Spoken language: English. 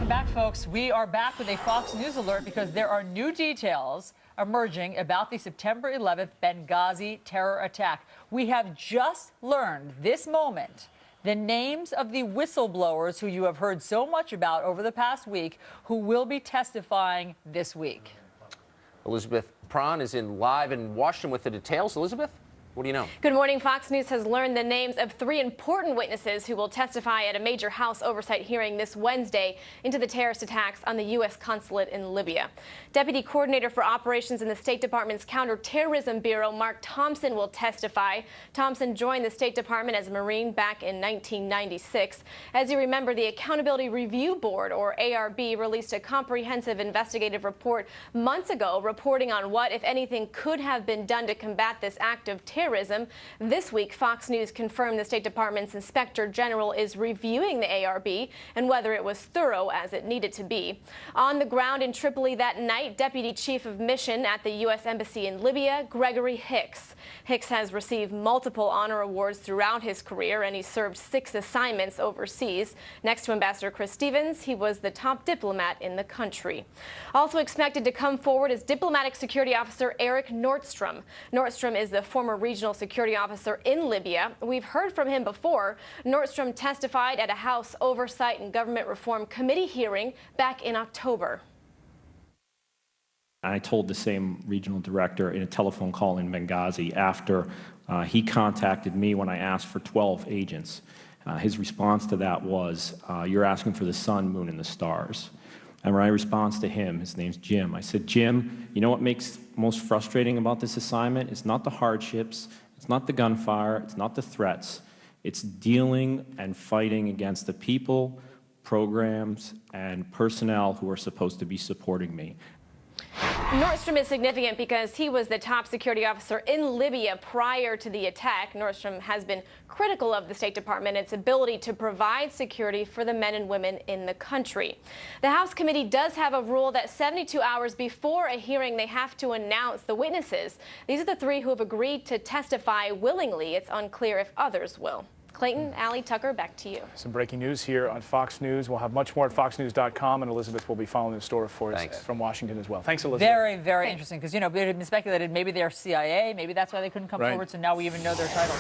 Welcome back, folks. We are back with a Fox News alert because there are new details emerging about the September 11th Benghazi terror attack. We have just learned this moment the names of the whistleblowers who you have heard so much about over the past week who will be testifying this week. Elizabeth Prawn is live in Washington with the details. Elizabeth, what do you know? Good morning. Fox News has learned the names of 3 important witnesses who will testify at a major House oversight hearing this Wednesday into the terrorist attacks on the U.S. consulate in Libya. Deputy Coordinator for Operations in the State Department's Counterterrorism Bureau, Mark Thompson, will testify. Thompson joined the State Department as a Marine back in 1996. As you remember, the Accountability Review Board, or ARB, released a comprehensive investigative report months ago reporting on what, if anything, could have been done to combat this act of terrorism. This week, Fox News confirmed the State Department's Inspector General is reviewing the ARB and whether it was thorough as it needed to be. On the ground in Tripoli that night, Deputy Chief of Mission at the U.S. Embassy in Libya, Gregory Hicks. Hicks has received multiple honor awards throughout his career, and he served 6 assignments overseas. Next to Ambassador Chris Stevens, he was the top diplomat in the country. Also expected to come forward is Diplomatic Security Officer Eric Nordstrom. Nordstrom is the former regional security officer in Libya. We've heard from him before. Nordstrom testified at a House Oversight and Government Reform Committee hearing back in October. I told the same regional director in a telephone call in Benghazi after he contacted me when I asked for 12 agents. His response to that was, you're asking for the sun, moon, and the stars. And my response to him, his name's Jim, I said, Jim, you know what makes most frustrating about this assignment? It's not the hardships, it's not the gunfire, it's not the threats. It's dealing and fighting against the people, programs, and personnel who are supposed to be supporting me. Nordstrom is significant because he was the top security officer in Libya prior to the attack. Nordstrom has been critical of the State Department and its ability to provide security for the men and women in the country. The House committee does have a rule that 72 hours before a hearing they have to announce the witnesses. These are the 3 who have agreed to testify willingly. It's unclear if others will. Clayton, Allie, Tucker, back to you. Some breaking news here on Fox News. We'll have much more at foxnews.com, and Elizabeth will be following the story for us from Washington as well. Thanks, Elizabeth. Very, very interesting because, you know, it had been speculated maybe they're CIA, maybe that's why they couldn't come forward, so now we even know their titles.